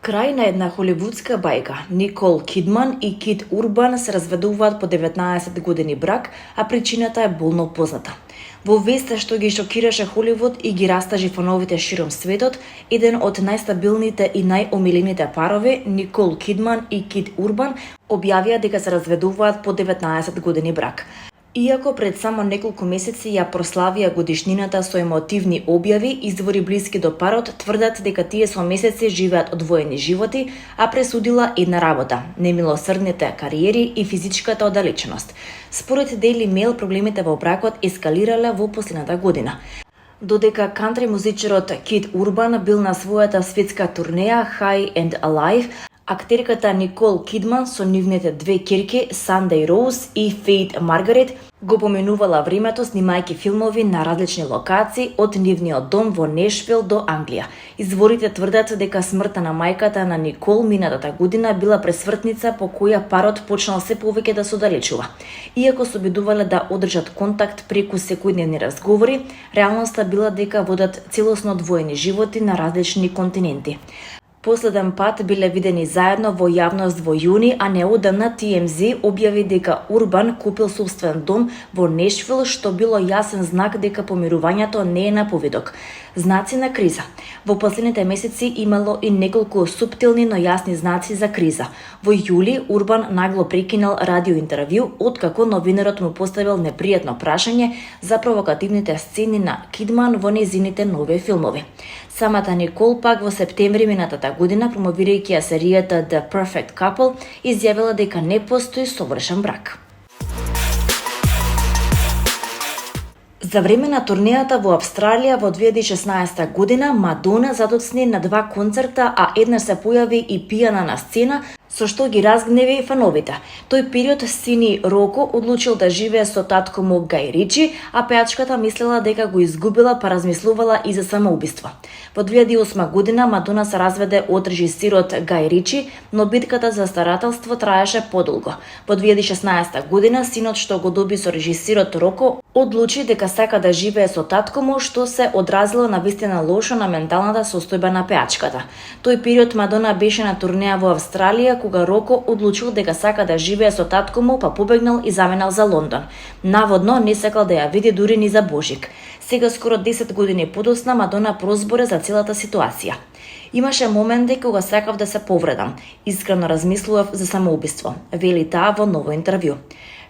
Крај на една холивудска бајка. Никол Кидман и Кит Урбан се разведуваат по 19 години брак, а причината е болно позната. Во вест што ги шокираше Холивуд и ги растажи фановите широм светот, еден од најстабилните и најомилените парови, Никол Кидман и Кит Урбан, објавија дека се разведуваат по 19 години брак. Иако пред само неколку месеци ја прославија годишнината со емотивни објави, извори блиски до парот тврдат дека тие со месеци живеат одвоени животи, а пресудила една работа – немилосрдните кариери и физичката оддалеченост. Според Daily Mail, проблемите во бракот ескалирале во последната година. Додека кантри музичарот Кит Урбан бил на својата светска турнеја High and Alive, актерката Никол Кидман со нивните две ќерки Sunday Rose и Faith Margaret го поменувала времето снимајќи филмови на различни локации од нивниот дом во Нешвил до Англија. Изворите тврдат дека смртта на мајката на Никол минатата година била пресвртница по која парот почнал се повеќе да се оддалечува. Иако се обидувале да одржат контакт преку секојдневни разговори, реалноста била дека водат целосно одвоени животи на различни континенти. Последен пат биле видени заедно во јавност во јуни, а неодамна TMZ објави дека Урбан купил собствен дом во Нешвил, што било јасен знак дека помирувањето не е на повидок. Знаци на криза. Во последните месеци имало и неколку суптилни, но јасни знаци за криза. Во јули Урбан нагло прекинал радиоинтервју откако новинарот му поставил непријатно прашање за провокативните сцени на Кидман во незините нови филмови. Самата Никол пак во септември минатата година, промовирајќи ја серијата The Perfect Couple, изјавила дека не постои совршен брак. За време на турнејата во Австралија во 2016 година, Мадона задоцни на 2 концерта, а еднаш се појави и пијана на сцена, со што ги разгневи фановите. Тој период сини Роко одлучил да живее со татко му Гај Ричи, а пејачката мислела дека го изгубила, па размислувала и за самоубиство. Во 2008 година Мадона се разведе од режисерот Гај Ричи, но битката за старателство траеше подолго. Во 2016 година синот што го доби со режисерот Роко одлучи дека сака да живее со татко му, што се одразило на вистина лошо на менталната состојба на пејачката. Тој период Мадона беше на турнеја во Австралија, кога Роко одлучил дека сака да живее со татко му, па побегнал и заминал за Лондон. Наводно не сакал да ја види дури ни за Божик. Сега скоро 10 години подосна Мадона прозборе за целата ситуација. Имаше моменти кога сакав да се повредам. Искрено размислував за самоубиство, вели таа во ново интервју.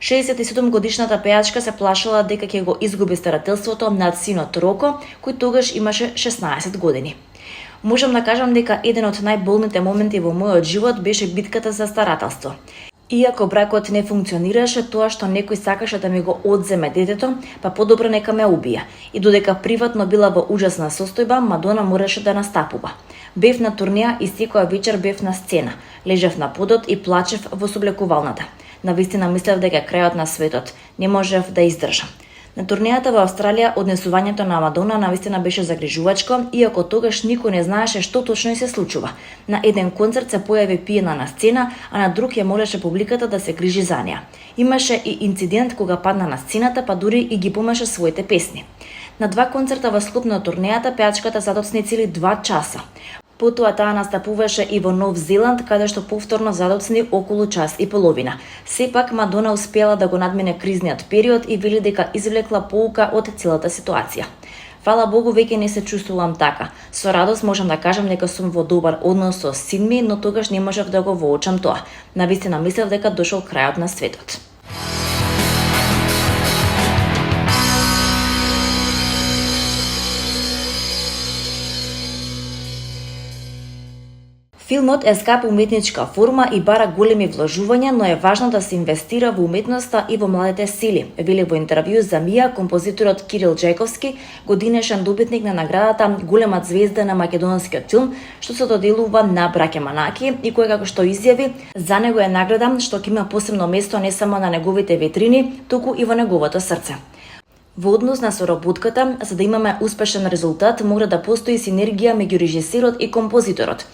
67 годишната пејачка се плашала дека ќе го изгуби старателството над синот Роко, кој тогаш имаше 16 години. Можам да кажам дека еден од најболните моменти во мојот живот беше битката за старателство. Иако бракот не функционираше, тоа што некој сакаше да ми го одземе детето, па подобро нека ме убие. И додека приватно била во ужасна состојба, Мадона мораше да настапува. Бев на турнеја и секоја вечер бев на сцена. Лежев на подот и плачев во соблекувалната. Навистина мислев дека крајот на светот. Не можев да издржам. На турнејата во Австралија однесувањето на Мадона навистина беше загрижувачко, иако тогаш никој не знаеше што точно се случува. На еден концерт се појави пиена на сцена, а на друг ја молеше публиката да се грижи за неа. Имаше и инцидент кога падна на сцената, па дури и ги помеше своите песни. На 2 концерта во склоп на турнејата пејачката задоцни цели 2 часа. Потоа таа настапуваше и во Нов Зеланд, каде што повторно задоцни околу час и половина. Сепак Мадона успела да го надмине кризниот период и вели дека извлекла поука од целата ситуација. Фала Богу, веќе не се чувствувам така. Со радост можам да кажам дека сум во добар однос со син ми, но тогаш не можев да го воочам тоа. Навистина мислев дека дошол крајот на светот. Филмот е скапа уметничка форма и бара големи вложувања, но е важно да се инвестира во уметноста и во младите сили, вели во интервју за Мија композиторот Кирил Джајковски, годинешен добитник на наградата Голема звезда на македонскиот филм, што се доделува на браќа Манаки и кој како што изјави, за него е награда што ќе има посебно место не само на неговите витрини, туку и во неговото срце. Во однос на соработката, за да имаме успешен резултат, мора да постои синергија меѓу режисерот и композиторот.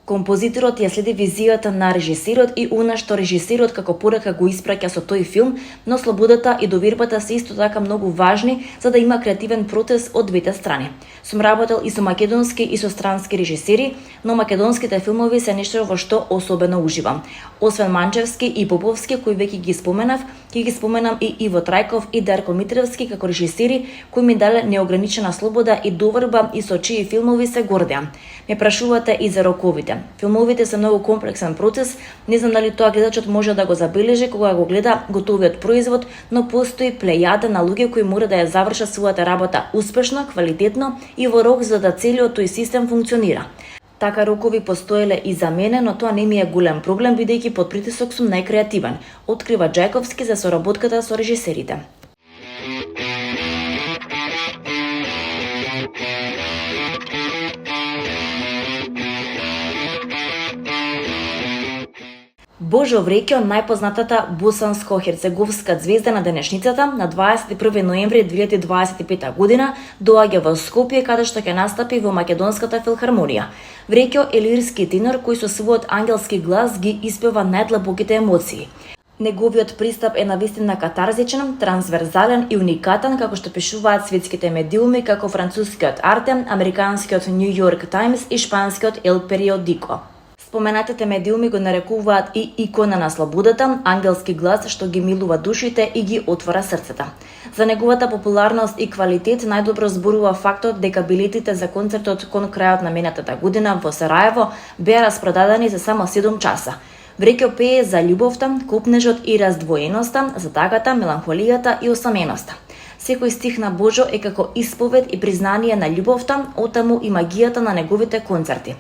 Композиторот ја следи визијата на режисерот и она што режисерот како порака го испраќа со тој филм, но слободата и довербата се исто така многу важни за да има креативен процес од двете страни. Сум работел и со македонски и со странски режисери, но македонските филмови се нешто во што особено уживам. Освен Манчевски и Поповски, кои веќе ги споменав, ќе ги споменам и Иво Трајков и Дарко Митревски како режисери кои ми дале неограничена слобода и доверба и со чии филмови се гордеам. Ме прашувате и за роковите. Филмовите се многу комплексен процес, не знам дали тоа гледачот може да го забележи кога го гледа готовиот производ, но постои плејада на луѓе кои мора да ја завршат својата работа успешно, квалитетно и во рок за да целиот тој систем функционира. Така рокови постоеле и за мене, но тоа не ми е голем проблем бидејќи под притисок сум најкреативен, открива Джајковски за соработката со режисерите. Божо Вреќо, најпознатата босанско-херцеговска звезда на денешницата, на 21 ноември 2025 година доаѓа во Скопје каде што ќе настапи во Македонската филхармонија. Вреќо е лирски тенор кој со својот ангелски глас ги испева најдлабоките емоции. Неговиот пристап е навистина катарзичен, трансверзален и уникатен, како што пишуваат светските медиуми како францускиот Арте, американскиот New York Times и шпанскиот El Periodico. Споменатите медиуми го нарекуваат и икона на слободата, ангелски глас што ги милува душите и ги отвора срцата. За неговата популарност и квалитет најдобро зборува фактот дека билетите за концертот кон крајот на минатата година во Сараево беа распродадени за само 7 часа. Вреќо пее за љубовта, копнежот и раздвоеноста, за тагата, меланхолијата и осаменоста. Секој стих на Божо е како исповед и признание на љубовта, отаму и магијата на неговите концерти.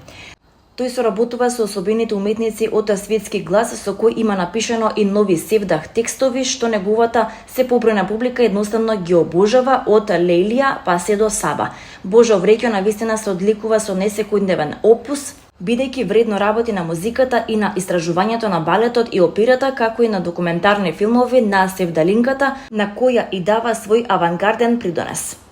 Тој соработува со особените уметници од светски глас со кој има напишано и нови севдах текстови што неговата се побројна публика едноставно ги обожава од Лейлија па се до Саба. Божо Вреќо навистина се одликува со несекојдневен опус, бидејќи вредно работи на музиката и на истражувањето на балетот и операта, како и на документарни филмови на севдалинката, на која и дава свој авангарден придонес.